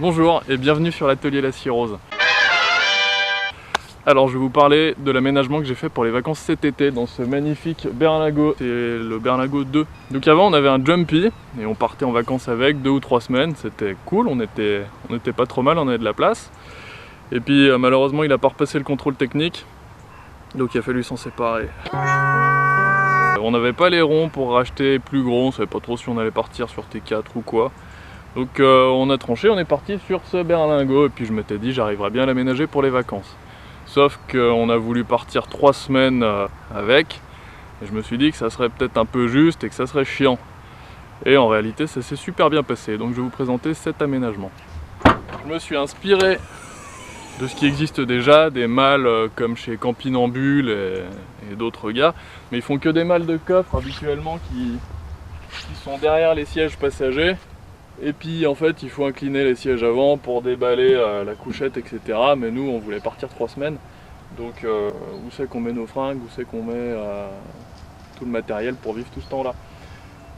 Bonjour et bienvenue sur l'atelier La Scie Rose. Alors je vais vous parler de l'aménagement que j'ai fait pour les vacances cet été dans ce magnifique berlingot, c'est le berlingot 2. Donc avant on avait un Jumpy et on partait en vacances avec 2 ou 3 semaines, c'était cool, on était pas trop mal, on avait de la place. Et puis malheureusement il a pas repassé le contrôle technique, donc il a fallu s'en séparer. On n'avait pas les ronds pour racheter plus gros, on savait pas trop si on allait partir sur T4 ou quoi. Donc on a tranché, on est parti sur ce berlingot et puis je m'étais dit j'arriverai bien à l'aménager pour les vacances. Sauf qu'on a voulu partir 3 semaines avec, et je me suis dit que ça serait peut-être un peu juste et que ça serait chiant. Et en réalité ça s'est super bien passé, donc je vais vous présenter cet aménagement. Je me suis inspiré de ce qui existe déjà, des malles comme chez Campinambule et d'autres gars, mais ils font que des malles de coffre habituellement qui sont derrière les sièges passagers. Et puis en fait il faut incliner les sièges avant pour déballer la couchette, etc. Mais nous on voulait partir 3 semaines. Donc où c'est qu'on met nos fringues, où c'est qu'on met tout le matériel pour vivre tout ce temps là.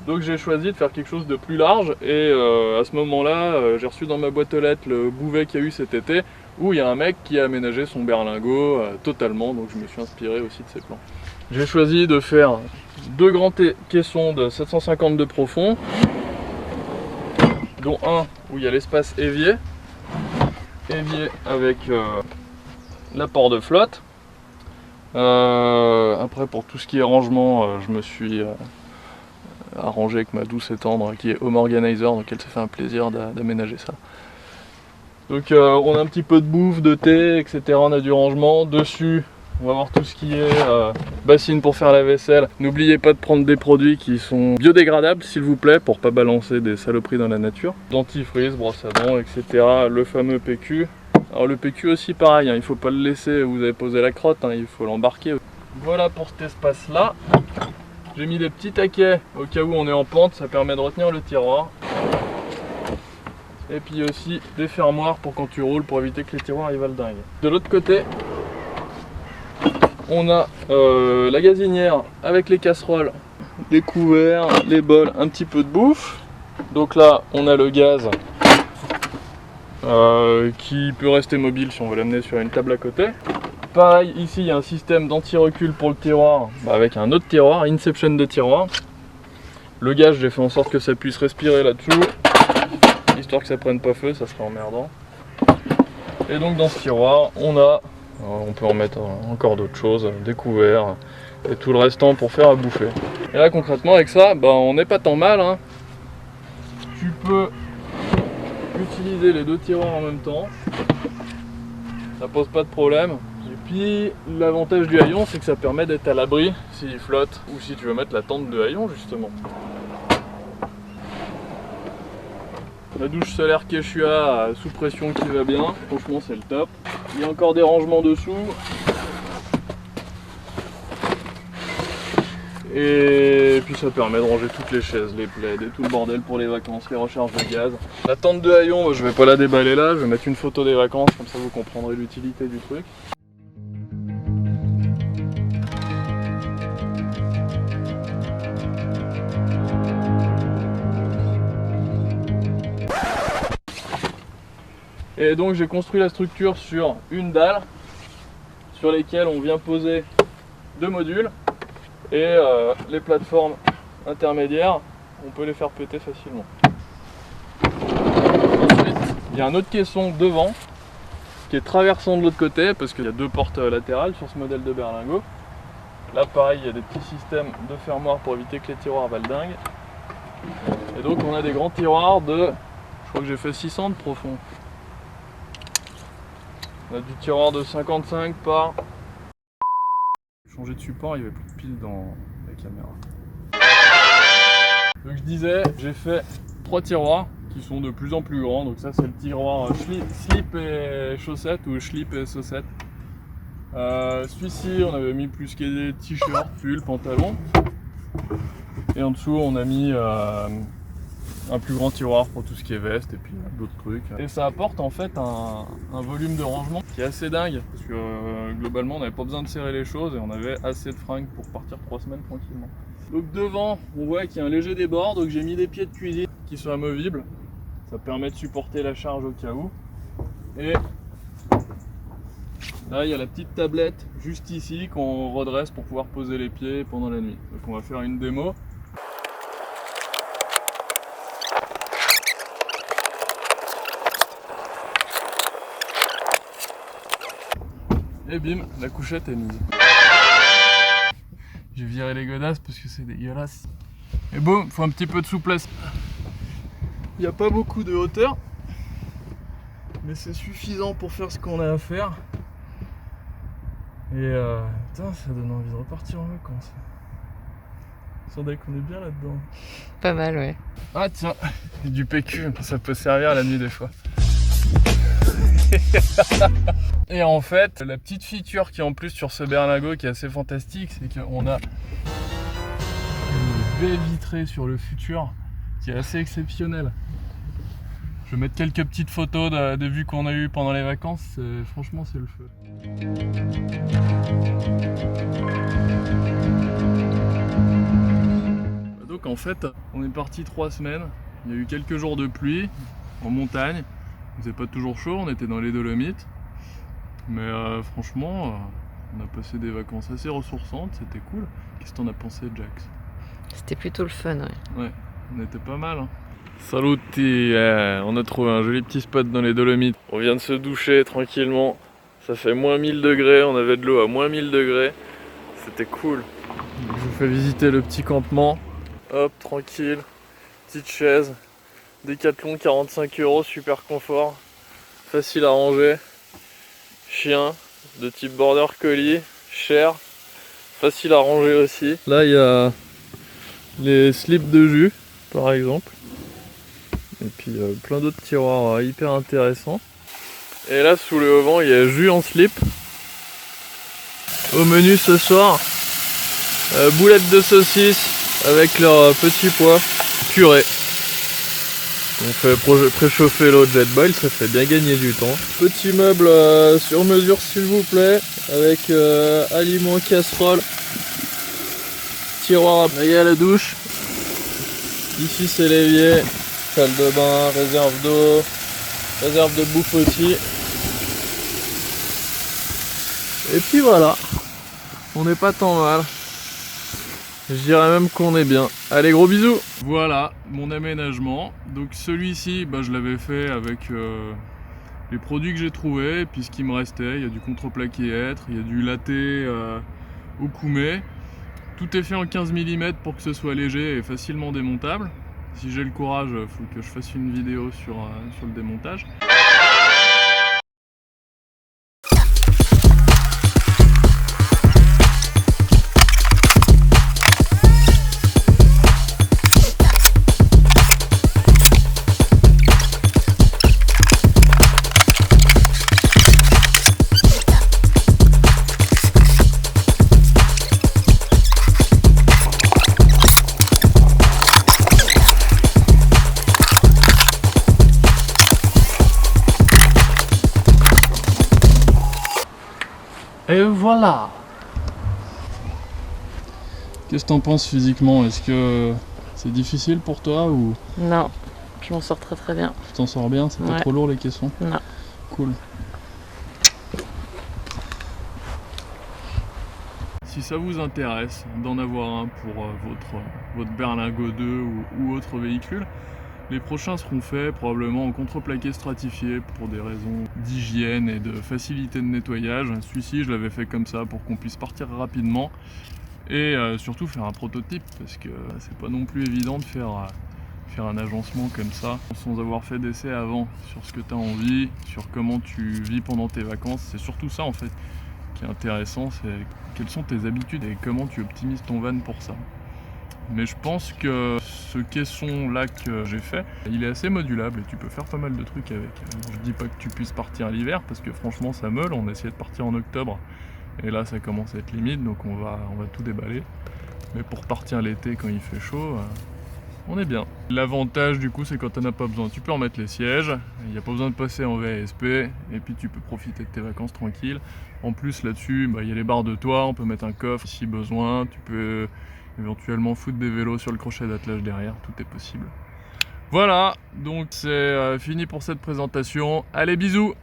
Donc j'ai choisi de faire quelque chose de plus large et à ce moment là j'ai reçu dans ma boîte aux lettres le bouvet qu'il y a eu cet été où il y a un mec qui a aménagé son berlingot totalement, donc je me suis inspiré aussi de ses plans. J'ai choisi de faire 2 grands caissons de 750 de profond, dont un où il y a l'espace évier avec l'apport de flotte. Après pour tout ce qui est rangement, je me suis arrangé avec ma douce et tendre qui est home organizer, donc elle s'est fait un plaisir d'aménager ça. Donc on a un petit peu de bouffe, de thé, etc. On a du rangement dessus. On va voir tout ce qui est bassine pour faire la vaisselle. N'oubliez pas de prendre des produits qui sont biodégradables s'il vous plaît, pour pas balancer des saloperies dans la nature. Dentifrice, brosse à dents, etc. Le fameux PQ. Alors le PQ aussi pareil, hein, il faut pas le laisser, vous avez posé la crotte, hein, il faut l'embarquer. Voilà pour cet espace là. J'ai mis des petits taquets au cas où on est en pente, ça permet de retenir le tiroir. Et puis aussi des fermoirs pour quand tu roules, pour éviter que les tiroirs ils valent dingue. De l'autre côté, on a la gazinière avec les casseroles, les couverts, les bols, un petit peu de bouffe. Donc là on a le gaz qui peut rester mobile si on veut l'amener sur une table à côté. Pareil ici il y a un système d'anti-recul pour le tiroir, avec un autre tiroir, Inception de tiroir. Le gaz j'ai fait en sorte que ça puisse respirer là-dessous, histoire que ça prenne pas feu, ça serait emmerdant. Et donc dans ce tiroir on peut en mettre encore d'autres choses, des couverts et tout le restant pour faire à bouffer. Et là concrètement avec ça, on n'est pas tant mal, hein. Tu peux utiliser les 2 tiroirs en même temps, ça pose pas de problème. Et puis l'avantage du haillon c'est que ça permet d'être à l'abri s'il flotte ou si tu veux mettre la tente de haillon justement. La douche solaire Quechua sous pression qui va bien, franchement c'est le top. Il y a encore des rangements dessous. Et puis ça permet de ranger toutes les chaises, les plaids et tout le bordel pour les vacances, les recharges de gaz. La tente de haillon, je vais pas la déballer là, je vais mettre une photo des vacances, comme ça vous comprendrez l'utilité du truc. Et donc j'ai construit la structure sur une dalle sur lesquelles on vient poser 2 modules et les plateformes intermédiaires on peut les faire péter facilement. Ensuite il y a un autre caisson devant qui est traversant de l'autre côté parce qu'il y a 2 portes latérales sur ce modèle de berlingot. Là pareil il y a des petits systèmes de fermoirs pour éviter que les tiroirs valent dingue. Et donc on a des grands tiroirs de, je crois que j'ai fait 600 de profond. On a du tiroir de 55 par... Changer de support, il n'y avait plus de piles dans la caméra. Donc je disais, j'ai fait 3 tiroirs qui sont de plus en plus grands. Donc ça c'est le tiroir slip et chaussettes ou slip et chaussettes. Celui-ci on avait mis plus que des t-shirts, pulls, pantalons. Et en dessous on a mis un plus grand tiroir pour tout ce qui est veste et puis d'autres trucs. Et ça apporte en fait un volume de rangement qui est assez dingue parce que globalement on n'avait pas besoin de serrer les choses et on avait assez de fringues pour partir 3 semaines tranquillement. Donc devant on voit qu'il y a un léger débord, donc j'ai mis des pieds de cuisine qui sont amovibles. Ça permet de supporter la charge au cas où. Et là il y a la petite tablette juste ici qu'on redresse pour pouvoir poser les pieds pendant la nuit. Donc on va faire une démo. Et bim, la couchette est mise. J'ai viré les godasses parce que c'est dégueulasse. Et boum, faut un petit peu de souplesse. Il n'y a pas beaucoup de hauteur, mais c'est suffisant pour faire ce qu'on a à faire. Et putain, ça donne envie de repartir en vacances. Sans deck, on est bien là-dedans. Pas mal, ouais. Ah tiens, du PQ, ça peut servir la nuit des fois. Et en fait, la petite feature qui est en plus sur ce berlingot qui est assez fantastique, c'est qu'on a une baie vitrée sur le futur qui est assez exceptionnelle. Je vais mettre quelques petites photos des vues qu'on a eues pendant les vacances, franchement c'est le feu. Donc en fait, on est parti 3 semaines, il y a eu quelques jours de pluie en montagne, il faisait pas toujours chaud, on était dans les Dolomites. Mais franchement, on a passé des vacances assez ressourçantes, c'était cool. Qu'est-ce que t'en as pensé, Jax? C'était plutôt le fun, ouais. Ouais, on était pas mal. Hein. Saluti, on a trouvé un joli petit spot dans les Dolomites. On vient de se doucher tranquillement. Ça fait moins 1000 degrés, on avait de l'eau à moins 1000 degrés. C'était cool. Donc, je vous fais visiter le petit campement. Hop, tranquille. Petite chaise. Decathlon 45 €, super confort. Facile à ranger. Chien de type border collie, cher, facile à ranger aussi. Là il y a les slips de jus par exemple. Et puis plein d'autres tiroirs hyper intéressants. Et là sous le auvent il y a jus en slip. Au menu ce soir, boulettes de saucisse avec leur petit pois, purée. On fait préchauffer l'eau de Jetboil, ça fait bien gagner du temps. Petit meuble sur mesure s'il vous plaît, avec aliments, casserole, tiroir à bailler à la douche. Ici c'est l'évier, salle de bain, réserve d'eau, réserve de bouffe aussi. Et puis voilà, on n'est pas tant mal. Je dirais même qu'on est bien. Allez, gros bisous. Voilà mon aménagement. Donc celui-ci, je l'avais fait avec les produits que j'ai trouvés, et puis ce qui me restait. Il y a du contreplaqué hêtre, il y a du laté au koumé. Tout est fait en 15 mm pour que ce soit léger et facilement démontable. Si j'ai le courage, il faut que je fasse une vidéo sur le démontage. Et voilà. Qu'est-ce que t'en penses physiquement? Est-ce que c'est difficile pour toi ou... Non, je m'en sors très très bien. Tu t'en sors bien? C'est pas trop lourd les caissons? Non. Cool. Si ça vous intéresse d'en avoir un pour votre berlingot 2 ou autre véhicule, les prochains seront faits probablement en contreplaqué stratifié pour des raisons d'hygiène et de facilité de nettoyage. Celui-ci je l'avais fait comme ça pour qu'on puisse partir rapidement et surtout faire un prototype parce que c'est pas non plus évident de faire un agencement comme ça sans avoir fait d'essai avant sur ce que tu as envie, sur comment tu vis pendant tes vacances. C'est surtout ça en fait qui est intéressant, c'est quelles sont tes habitudes et comment tu optimises ton van pour ça. Mais je pense que ce caisson là que j'ai fait, il est assez modulable et tu peux faire pas mal de trucs avec. Je dis pas que tu puisses partir l'hiver parce que franchement ça meule, on a essayé de partir en octobre et là ça commence à être limite donc on va tout déballer. Mais pour partir l'été quand il fait chaud, on est bien. L'avantage du coup c'est quand t'en as pas besoin, tu peux remettre les sièges, il n'y a pas besoin de passer en VASP et puis tu peux profiter de tes vacances tranquilles. En plus là-dessus, il y a les barres de toit, on peut mettre un coffre si besoin, tu peux éventuellement foutre des vélos sur le crochet d'attelage derrière, tout est possible. Voilà, donc c'est fini pour cette présentation. Allez, bisous!